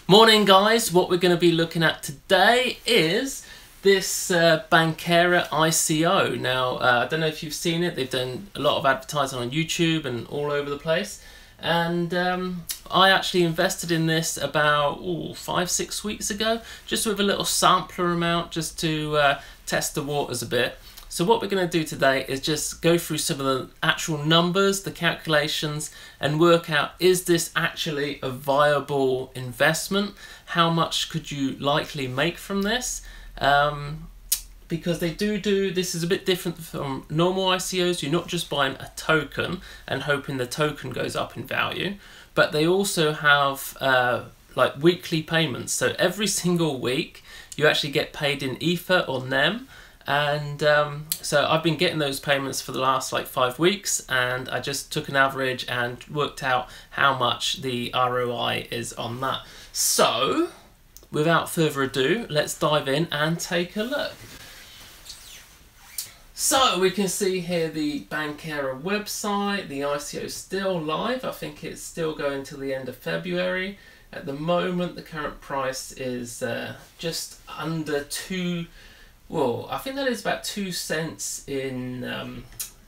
Morning guys, what we're going to be looking at today is this Bankera ICO. Now, I don't know if you've seen it, they've done a lot of advertising on YouTube and all over the place. And I actually invested in this about 5-6 weeks ago, just with a little sampler amount, just to test the waters a bit. So what we're going to do today is just go through some of the actual numbers, the calculations, and work out, is this actually a viable investment? How much could you likely make from this? Because they do this is a bit different from normal ICOs. You're not just buying a token and hoping the token goes up in value, but they also have like weekly payments. So every single week you actually get paid in Ether or NEM. And so I've been getting those payments for the last like 5 weeks, and I just took an average and worked out how much the ROI is on that. So without further ado, let's dive in and take a look. So we can see here the Bankera website. The ICO is still live. I think it's still going till the end of February. At the moment, the current price is just under I think that is about 2 cents in,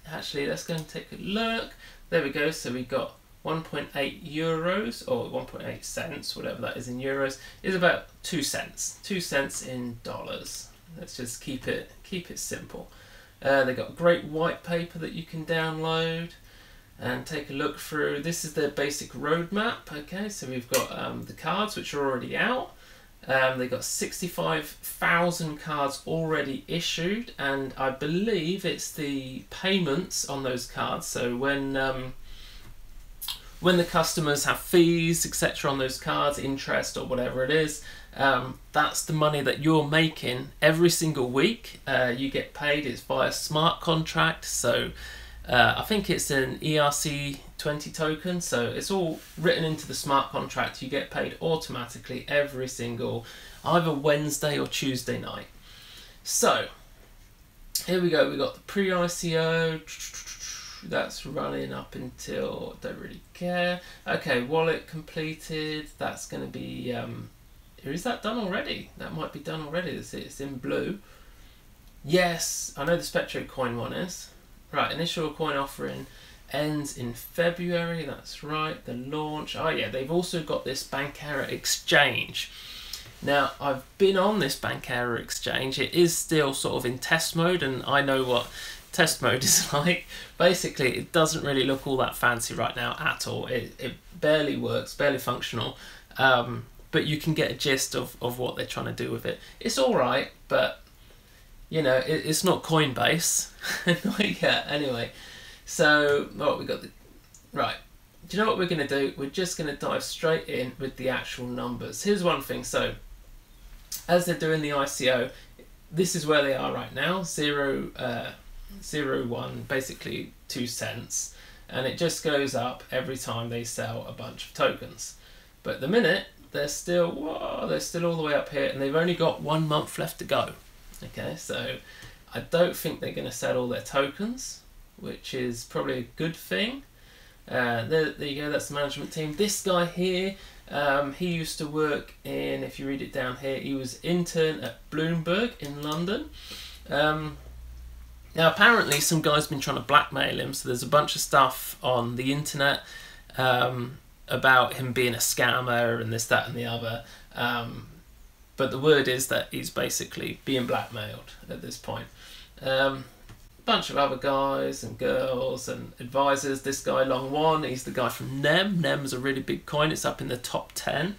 actually let's go and take a look. There we go, so we got 1.8 euros, or 1.8 cents, whatever that is in euros, is about 2 cents. 2 cents in dollars. Let's just keep it simple. They got great white paper that you can download and take a look through. This is their basic roadmap. Okay, so we've got the cards which are already out. They got 65,000 cards already issued, and I believe it's the payments on those cards. So when the customers have fees, etc. on those cards, interest or whatever it is, that's the money that you're making every single week. You get paid. It's via smart contract. So I think it's an ERC20 token, so it's all written into the smart contract. You get paid automatically every single either Wednesday or Tuesday night. So here we go, we got the pre-ICO, that's running up until, don't really care. Okay, wallet completed, that's going to be, is that done already? That might be done already, it's in blue. Yes, I know the speculative coin one is. Right, initial coin offering ends in February, that's right, the launch. Oh yeah, they've also got this Bankera exchange. Now, I've been on this Bankera exchange. It is still sort of in test mode, and I know what test mode is like. Basically, it doesn't really look all that fancy right now at all. It barely works, barely functional, but you can get a gist of what they're trying to do with it. It's alright, but you know, it's not Coinbase. Not yet, anyway. So, we got the... Right. Do you know what we're going to do? We're just going to dive straight in with the actual numbers. Here's one thing. So, as they're doing the ICO, this is where they are right now. 0.01, basically 2 cents. And it just goes up every time they sell a bunch of tokens. But at the minute, they're still all the way up here, and they've only got 1 month left to go. Okay, so I don't think they're going to sell all their tokens, which is probably a good thing. There you go, that's the management team. This guy here, he used to work in, if you read it down here, he was intern at Bloomberg in London. Now apparently some guy's been trying to blackmail him, so there's a bunch of stuff on the internet about him being a scammer and this, that and the other. But the word is that he's basically being blackmailed at this point. Bunch of other guys and girls and advisors. This guy, Long One, he's the guy from NEM. NEM's a really big coin. It's up in the top 10.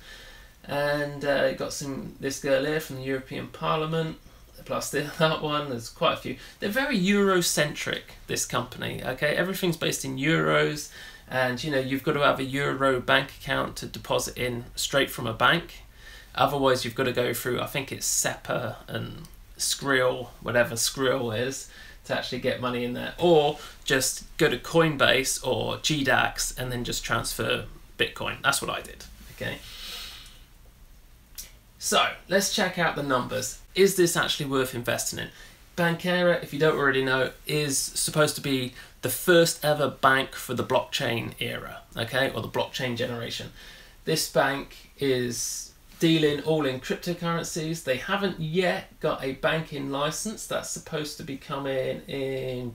And you got this girl here from the European Parliament. Plus that one, there's quite a few. They're very Eurocentric, this company. Okay, everything's based in euros, and you know, you've got to have a euro bank account to deposit in straight from a bank. Otherwise, you've got to go through, I think it's SEPA and Skrill, whatever Skrill is, to actually get money in there. Or just go to Coinbase or GDAX and then just transfer Bitcoin. That's what I did, okay? So, let's check out the numbers. Is this actually worth investing in? Bankera, if you don't already know, is supposed to be the first ever bank for the blockchain era, okay, or the blockchain generation. This bank is dealing all in cryptocurrencies. They haven't yet got a banking license. That's supposed to be coming in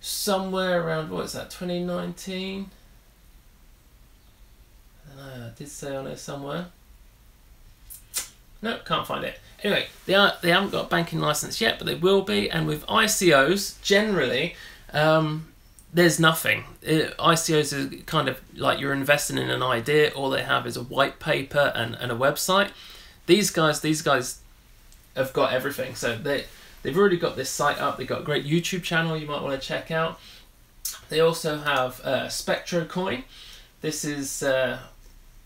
somewhere around, what is that, 2019? I did say on there somewhere. No, can't find it. Anyway, they haven't got a banking license yet, but they will be. And with ICOs, generally, there's nothing. ICOs are kind of like you're investing in an idea. All they have is a white paper and a website. These guys have got everything. So they've already got this site up. They've got a great YouTube channel you might want to check out. They also have SpectroCoin. This is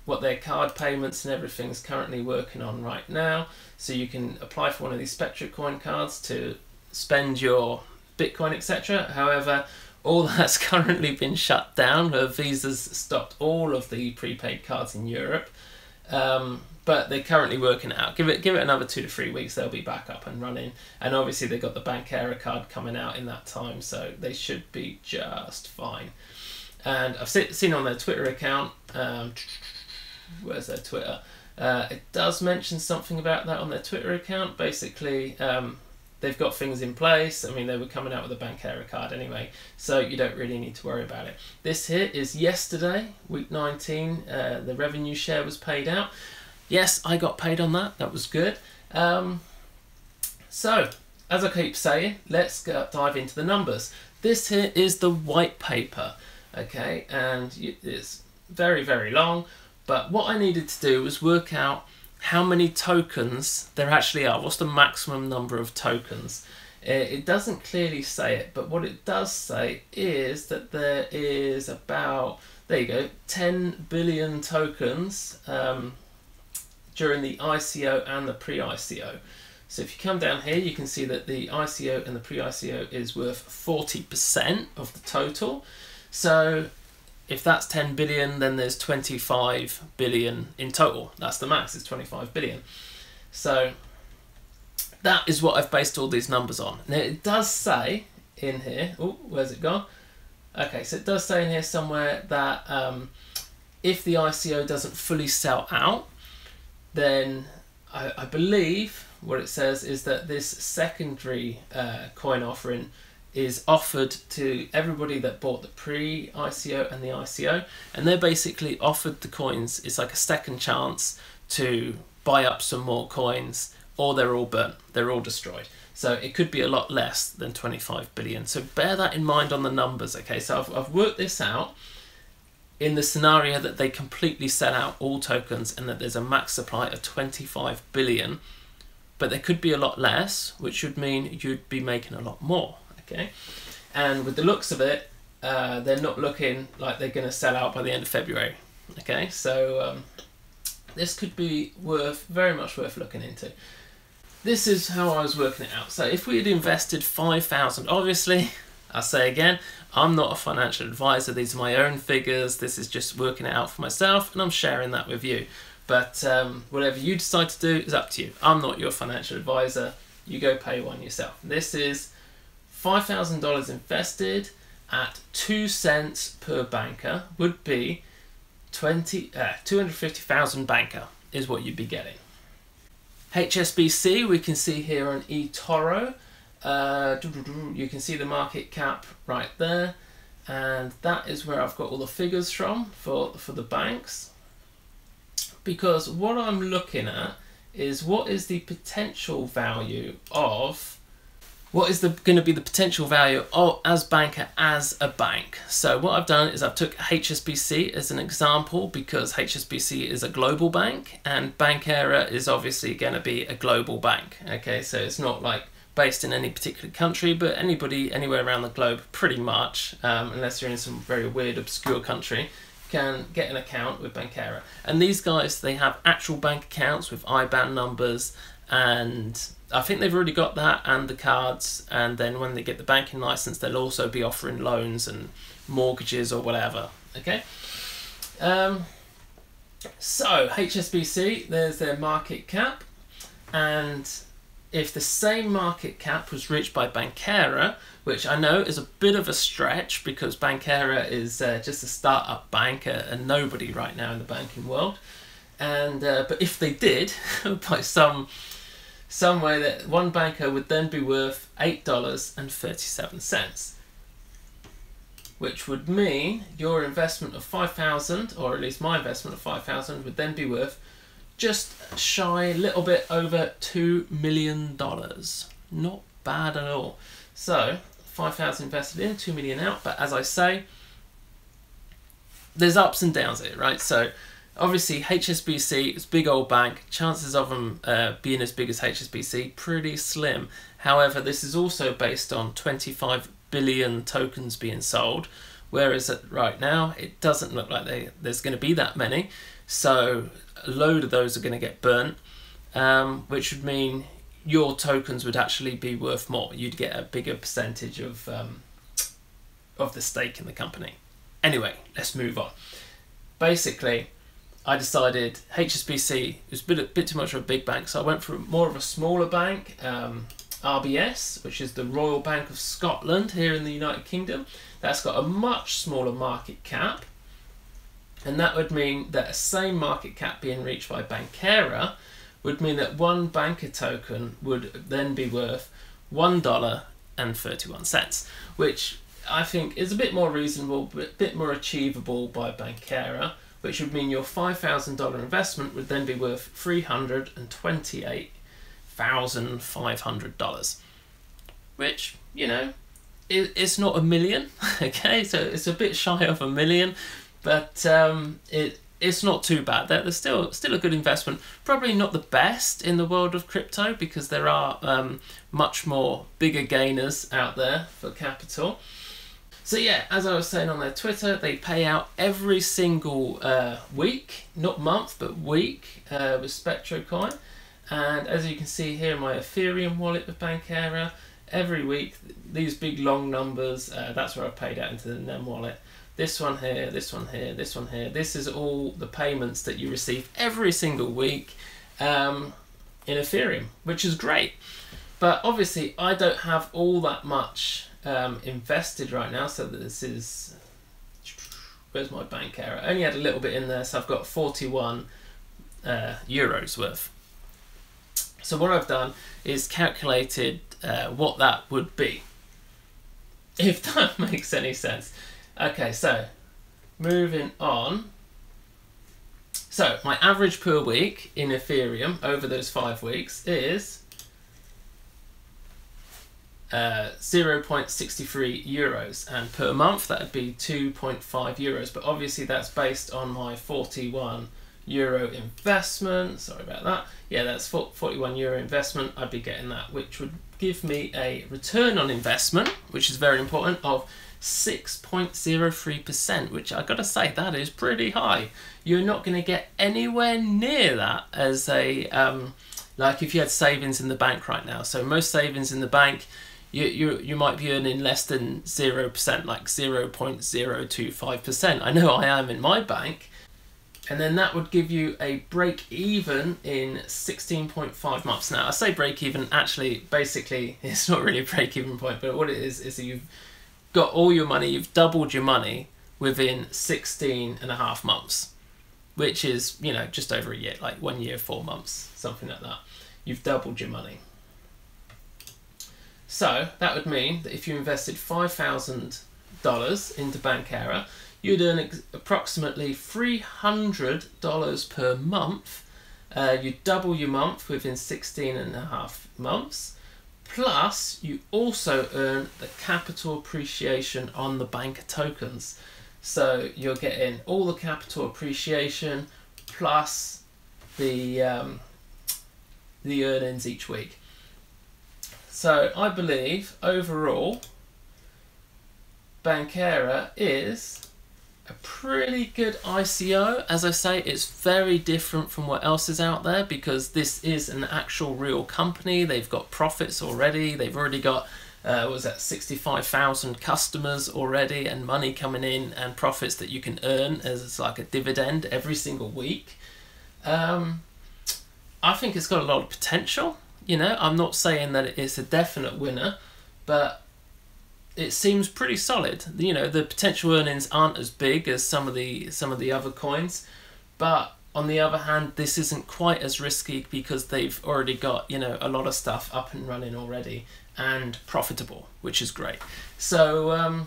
what their card payments and everything is currently working on right now. So you can apply for one of these SpectroCoin cards to spend your Bitcoin, etc. However, all that's currently been shut down. Visa's stopped all of the prepaid cards in Europe, but they're currently working it out. Give it another 2 to 3 weeks, they'll be back up and running. And obviously they've got the Bankera card coming out in that time, so they should be just fine. And I've seen on their Twitter account, where's their Twitter? It does mention something about that on their Twitter account. Basically, they've got things in place. I mean, they were coming out with a Bankera card anyway, so you don't really need to worry about it. This here is yesterday, week 19. The revenue share was paid out. Yes, I got paid on that. That was good. So, as I keep saying, let's dive into the numbers. This here is the white paper, okay, and it's very, very long. But what I needed to do was work out how many tokens there actually are. What's the maximum number of tokens? It doesn't clearly say it, but what it does say is that there is about, there you go, 10 billion tokens during the ICO and the pre-ICO. So if you come down here, you can see that the ICO and the pre-ICO is worth 40% of the total. So if that's 10 billion, then there's 25 billion in total. That's the max, it's 25 billion. So that is what I've based all these numbers on. Now it does say in here, oh, where's it gone? Okay, so it does say in here somewhere that if the ICO doesn't fully sell out, then I believe what it says is that this secondary coin offering is offered to everybody that bought the pre-ICO and the ICO, and they're basically offered the coins. It's like a second chance to buy up some more coins, or they're all burnt, they're all destroyed. So it could be a lot less than 25 billion. So bear that in mind on the numbers, okay? So I've worked this out in the scenario that they completely sell out all tokens and that there's a max supply of 25 billion, but there could be a lot less, which would mean you'd be making a lot more. Okay, and with the looks of it, they're not looking like they're going to sell out by the end of February. Okay, so this could be very much worth looking into. This is how I was working it out. So if we had invested 5,000, obviously, I'll say again, I'm not a financial advisor. These are my own figures. This is just working it out for myself, and I'm sharing that with you. But whatever you decide to do is up to you. I'm not your financial advisor. You go pay one yourself. This is $5,000 invested at 2 cents per banker would be 250,000 banker is what you'd be getting. HSBC, we can see here on eToro. You can see the market cap right there, and that is where I've got all the figures from for the banks. Because what I'm looking at is what is the potential value of going to be the potential value of as Banker as a bank. So what I've done is I've took HSBC as an example because HSBC is a global bank and Bankera is obviously going to be a global bank. Okay, so it's not like based in any particular country, but anybody anywhere around the globe pretty much, unless you're in some very weird obscure country, can get an account with Bankera. And these guys, they have actual bank accounts with IBAN numbers, and I think they've already got that and the cards, and then when they get the banking license they'll also be offering loans and mortgages or whatever. Okay, so HSBC, there's their market cap, and if the same market cap was reached by Bankera, which I know is a bit of a stretch because Bankera is just a start-up bank and nobody right now in the banking world, And but if they did, by some way, that one banker would then be worth $8.37, which would mean your investment of 5,000, or at least my investment of 5,000, would then be worth just shy, a little bit over $2 million. Not bad at all. So 5,000 invested in, 2 million out. But as I say, there's ups and downs here, right? So obviously HSBC is a big old bank. Chances of them being as big as HSBC, pretty slim. However, this is also based on 25 billion tokens being sold, whereas right now it doesn't look like there's going to be that many. So a load of those are going to get burnt, which would mean your tokens would actually be worth more. You'd get a bigger percentage of the stake in the company. Anyway, let's move on. Basically, I decided HSBC was a bit too much of a big bank, so I went for more of a smaller bank, RBS, which is the Royal Bank of Scotland here in the United Kingdom. That's got a much smaller market cap, and that would mean that a same market cap being reached by Bankera would mean that one banker token would then be worth $1.31, which I think is a bit more reasonable, but a bit more achievable by Bankera, which would mean your $5,000 investment would then be worth $328,500, which, you know, it's not a million, okay, so it's a bit shy of a million, but it's not too bad. There's still a good investment. Probably not the best in the world of crypto, because there are much more bigger gainers out there for capital. So yeah, as I was saying on their Twitter, they pay out every single week, not month, but week, with SpectroCoin. And as you can see here in my Ethereum wallet with Bankera, every week, these big long numbers, that's where I paid out into the NEM wallet. This one here, this one here, this one here. This is all the payments that you receive every single week in Ethereum, which is great. But obviously, I don't have all that much invested right now, so this is, where's my Bankera? I only had a little bit in there, so I've got 41 euros worth. So what I've done is calculated what that would be, if that makes any sense. Okay, so moving on. So my average per week in Ethereum over those 5 weeks is 0.63 euros, and per month that would be 2.5 euros, but obviously that's based on my 41 euro investment. Sorry about that. Yeah, that's 41 euro investment. I'd be getting that, which would give me a return on investment, which is very important, of 6.03%, which I gotta say, that is pretty high. You're not going to get anywhere near that as a like if you had savings in the bank right now. So most savings in the bank, you might be earning less than 0%, like 0.025%. I know I am in my bank. And then that would give you a break even in 16.5 months. Now I say break even, actually basically it's not really a break even point, but what it is that you've got all your money, you've doubled your money within 16.5 months, which is, you know, just over a year, like 1 year, 4 months, something like that. You've doubled your money. So that would mean that if you invested $5,000 into Bankera, you'd earn approximately $300 per month. You double your month within 16.5 months. Plus, you also earn the capital appreciation on the banker tokens. So you're getting all the capital appreciation plus the earnings each week. So I believe overall, Bankera is a pretty good ICO. As I say, it's very different from what else is out there, because this is an actual real company. They've got profits already. They've already got, what was that, 65,000 customers already, and money coming in, and profits that you can earn as like a dividend every single week. I think it's got a lot of potential. You know, I'm not saying that it's a definite winner, but it seems pretty solid. You know, the potential earnings aren't as big as some of the other coins, but On the other hand, this isn't quite as risky because they've already got, you know, a lot of stuff up and running already and profitable, which is great. So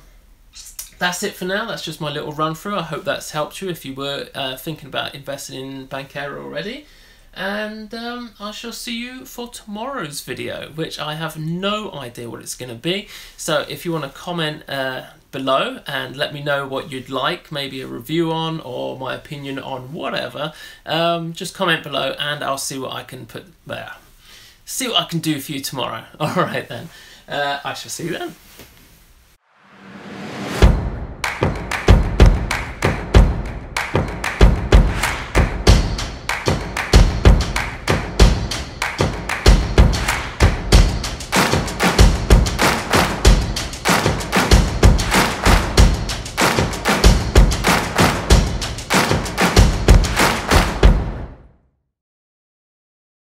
that's it for now. That's just my little run through. I hope that's helped you if you were thinking about investing in Bankera already. And I shall see you for tomorrow's video, which I have no idea what it's going to be. So if you want to comment below and let me know what you'd like, maybe a review on or my opinion on whatever, just comment below and I'll see what I can put there. See what I can do for you tomorrow. All right then. I shall see you then.